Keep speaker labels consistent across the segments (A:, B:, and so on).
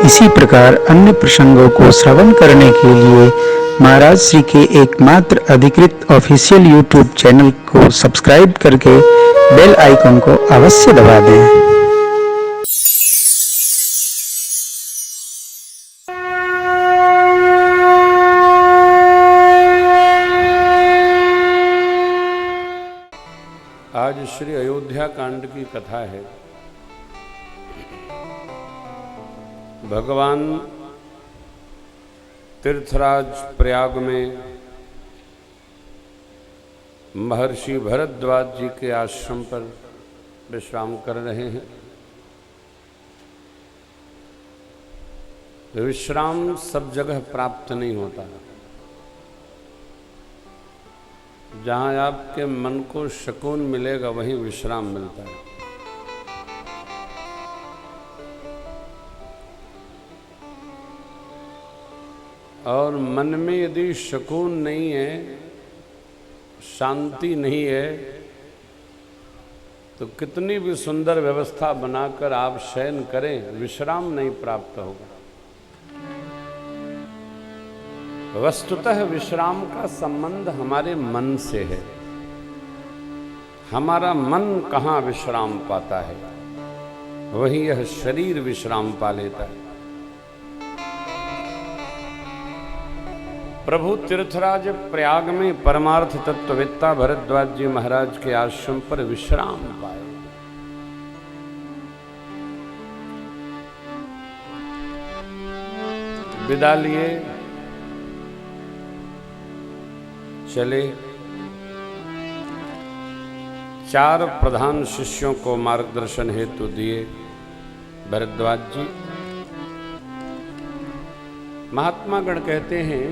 A: इसी प्रकार अन्य प्रसंगों को श्रवण करने के लिए महाराज श्री के एकमात्र अधिकृत ऑफिशियल यूट्यूब चैनल को सब्सक्राइब करके बेल आइकन को अवश्य दबा दें।
B: आज श्री अयोध्या कांड की कथा है। भगवान तीर्थराज प्रयाग में महर्षि भरद्वाज जी के आश्रम पर विश्राम कर रहे हैं। विश्राम सब जगह प्राप्त नहीं होता। जहाँ आपके मन को सुकून मिलेगा वहीं विश्राम मिलता है। और मन में यदि सुकून नहीं है, शांति नहीं है, तो कितनी भी सुंदर व्यवस्था बनाकर आप शयन करें, विश्राम नहीं प्राप्त होगा। वस्तुतः विश्राम का संबंध हमारे मन से है। हमारा मन कहाँ विश्राम पाता है, वही यह शरीर विश्राम पा लेता है। प्रभु तीर्थराज प्रयाग में परमार्थ तत्ववेत्ता भरद्वाज जी महाराज के आश्रम पर विश्राम पाए। विदा लिए चले। 4 प्रधान शिष्यों को मार्गदर्शन हेतु दिए भरद्वाज जी। महात्मा गण कहते हैं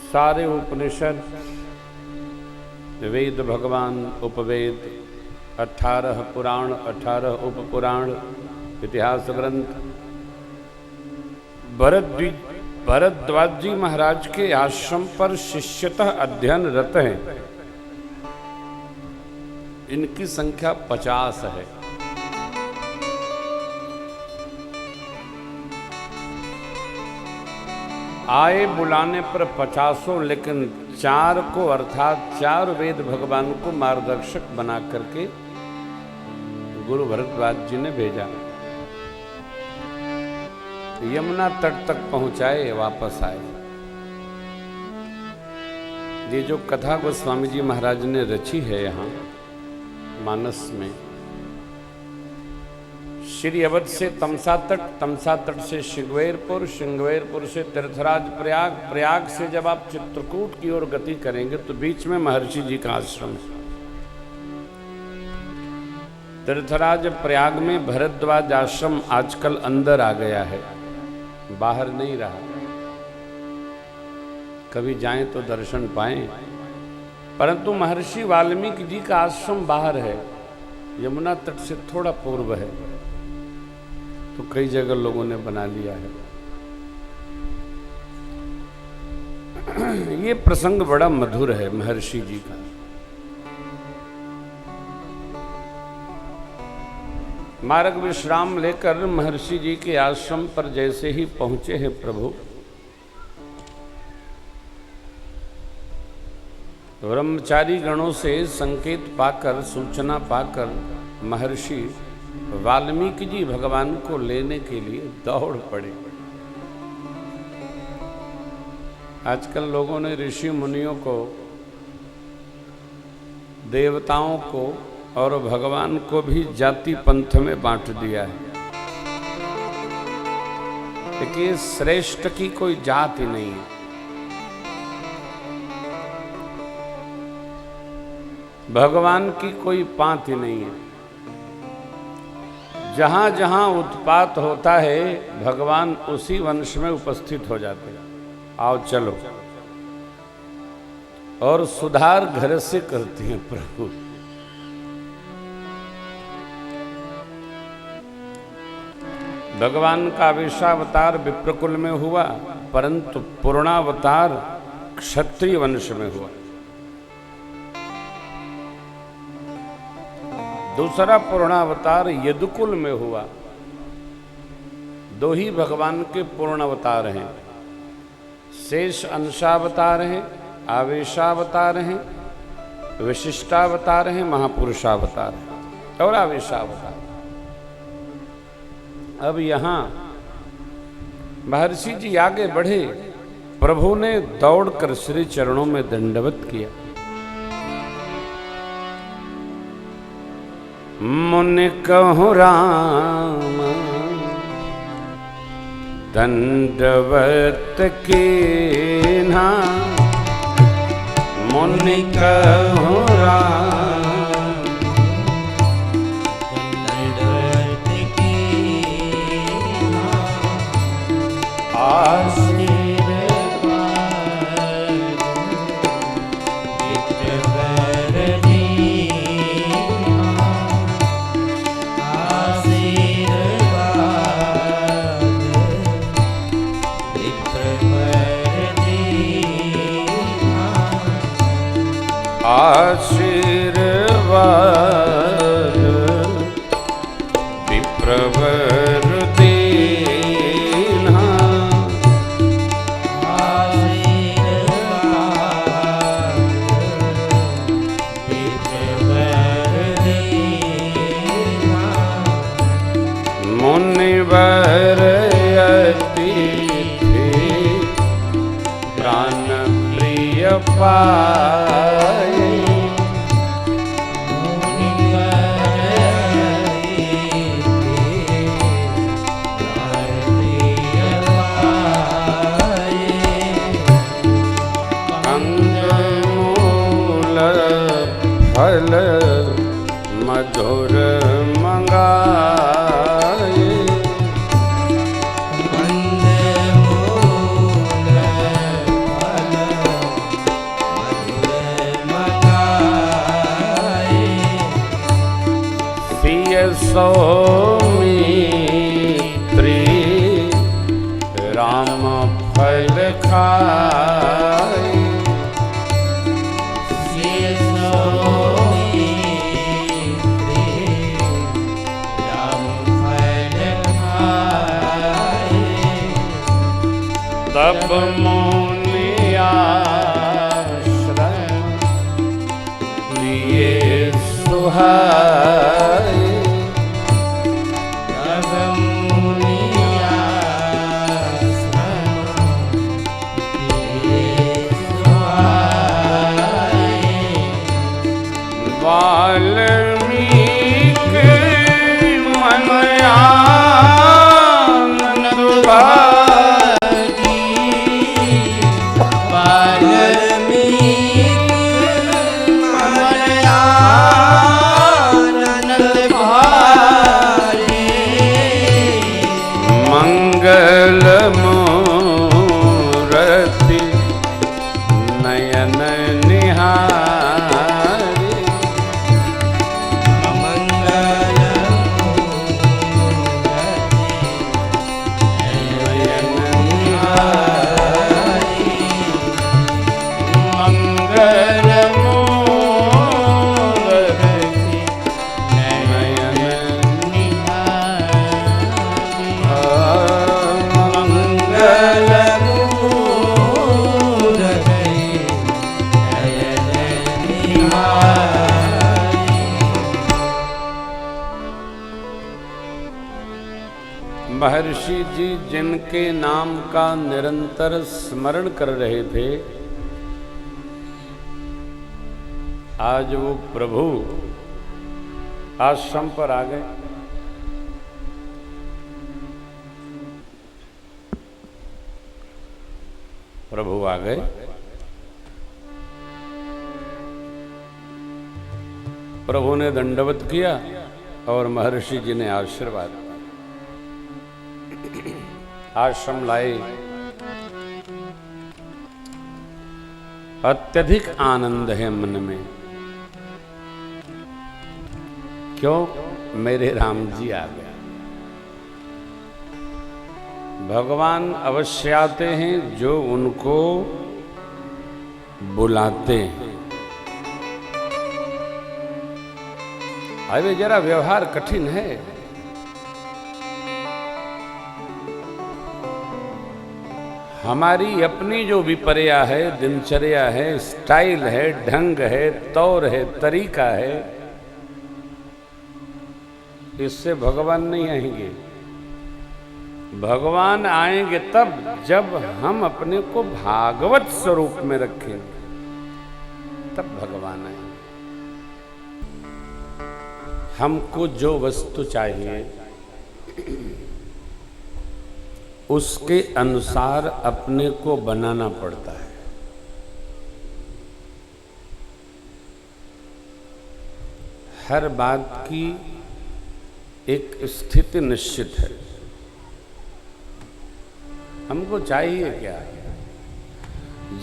B: सारे उपनिषद, वेद, भगवान, उपवेद, 18 पुराण, 18 उपपुराण, इतिहास ग्रंथ भरद्वाज जी महाराज के आश्रम पर शिष्यतः अध्ययनरत हैं। इनकी संख्या 50 है। आए बुलाने पर 50, लेकिन 4 को अर्थात 4 वेद भगवान को मार्गदर्शक बना करके गुरु भरद्वाज जी ने भेजा। यमुना तट तक पहुंचाए, वापस आए। ये जो कथा गोस्वामी जी महाराज ने रची है यहाँ मानस में, श्री अवध से तमसा तट, तमसा तट से श्रृंगवेरपुर, श्रृंगवेरपुर से तीर्थराज प्रयाग, प्रयाग से जब आप चित्रकूट की ओर गति करेंगे तो बीच में महर्षि जी का आश्रम है। तीर्थराज प्रयाग में भरद्वाज आश्रम आजकल अंदर आ गया है, बाहर नहीं रहा। कभी जाएं तो दर्शन पाएं, परंतु महर्षि वाल्मीकि जी का आश्रम बाहर है, यमुना तट से थोड़ा पूर्व है। तो कई जगह लोगों ने बना लिया है। ये प्रसंग बड़ा मधुर है महर्षि जी का। मार्ग विश्राम लेकर महर्षि जी के आश्रम पर जैसे ही पहुंचे हैं प्रभु, ब्रह्मचारी गणों से संकेत पाकर, सूचना पाकर महर्षि वाल्मीकि जी भगवान को लेने के लिए दौड़ पड़े। आजकल लोगों ने ऋषि मुनियों को, देवताओं को और भगवान को भी जाति पंथ में बांट दिया है। देखिए, श्रेष्ठ की कोई जाति नहीं है। भगवान की कोई पांति नहीं है। जहां जहां उत्पात होता है, भगवान उसी वंश में उपस्थित हो जाते हैं। आओ चलो, और सुधार घर से करते हैं प्रभु। भगवान का विशावतार विप्रकुल में हुआ, परंतु पूर्णावतार क्षत्रिय वंश में हुआ। दूसरा पूर्णावतार यदुकुल में हुआ, दो ही भगवान के पूर्ण अवतार हैं, शेष अंशावतार हैं, आवेशावतार हैं, विशिष्टावतार हैं, महापुरुषावतार हैं और आवेशावतार। अब यहां महर्षि जी आगे बढ़े, प्रभु ने दौड़कर श्री चरणों में दंडवत किया। मुनि कहु राम दंडवत कीन्हा, मुनि कहु राम
C: दंडवत कीन्हा,
B: आशीर्वाद विप्रवर दीन्हा,
C: आशीर्वाद विप्रवर दीन्हा,
B: मुनिवर अतिथि प्राण प्रिय पाए, फल मधुर मंगाए,
C: कंदमूल फल मधुर मंगाए,
B: सिय सौमित्री राम फल खाए, तब मुनि आश्रम लिए सुहाए,
C: तब मुनि आश्रम लिए सुहाए,
B: वाल्मीकि मन आनंद मूरति नयन निहारी,
C: मंगल
B: नयन निहारी, मंगल मूरति नयन निहारी, मंगल महर्षि जी जिनके नाम का निरंतर स्मरण कर रहे थे, आज वो प्रभु आश्रम पर आ गए। प्रभु आ गए, प्रभु ने दंडवत किया और महर्षि जी ने आशीर्वाद दिया। आश्रम लाए, अत्यधिक आनंद है मन में। क्यों? मेरे राम जी आ गए। भगवान अवश्य आते हैं जो उनको बुलाते हैं। अरे जरा व्यवहार कठिन है। हमारी अपनी जो विपर्या है, दिनचर्या है, स्टाइल है, ढंग है, तौर है, तरीका है, इससे भगवान नहीं आएंगे। भगवान आएंगे तब जब हम अपने को भागवत स्वरूप में रखेंगे, तब भगवान आएंगे। हमको जो वस्तु चाहिए उसके अनुसार अपने को बनाना पड़ता है। हर बात की एक स्थिति निश्चित है। हमको चाहिए क्या?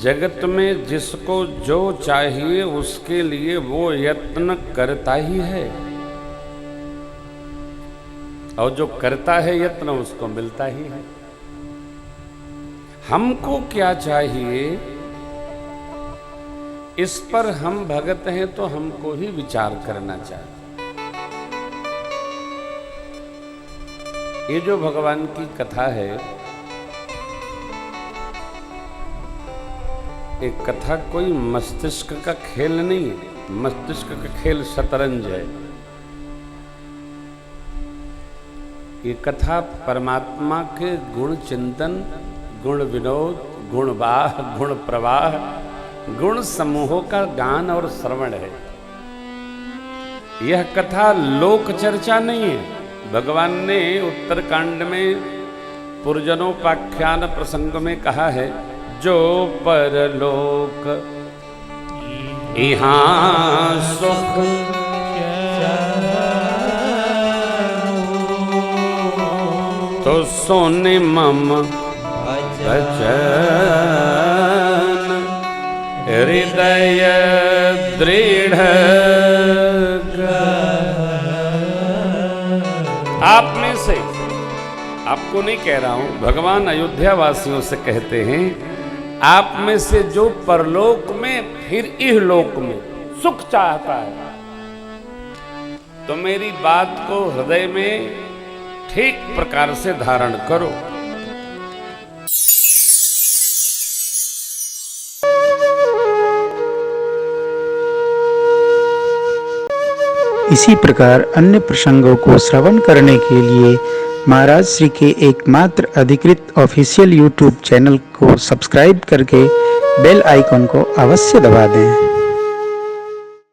B: जगत में जिसको जो चाहिए उसके लिए वो यत्न करता ही है, और जो करता है यत्न उसको मिलता ही है। हमको क्या चाहिए इस पर हम भगत हैं तो हमको ही विचार करना चाहिए। ये जो भगवान की कथा है, एक कथा कोई मस्तिष्क का खेल नहीं है। मस्तिष्क का खेल शतरंज है। ये कथा परमात्मा के गुण चिंतन, गुण विनोद, गुण वाह, गुण प्रवाह, गुण समूहों का गान और श्रवण है। यह कथा लोक चर्चा नहीं है। भगवान ने उत्तरकांड में पुरजनोपाख्यान प्रसंग में कहा है, जो परलोक यहाँ सुख तो सोने मम भजन हृदय दृढ़। आप में से, आपको नहीं कह रहा हूं, भगवान अयोध्या वासियों से कहते हैं, आप में से जो परलोक में फिर इहलोक में सुख चाहता है तो मेरी बात को हृदय में ठीक प्रकार से धारण करो।
A: इसी प्रकार अन्य प्रसंगों को श्रवण करने के लिए महाराज श्री के एकमात्र अधिकृत ऑफिशियल यूट्यूब चैनल को सब्सक्राइब करके बेल आइकन को अवश्य दबा दें।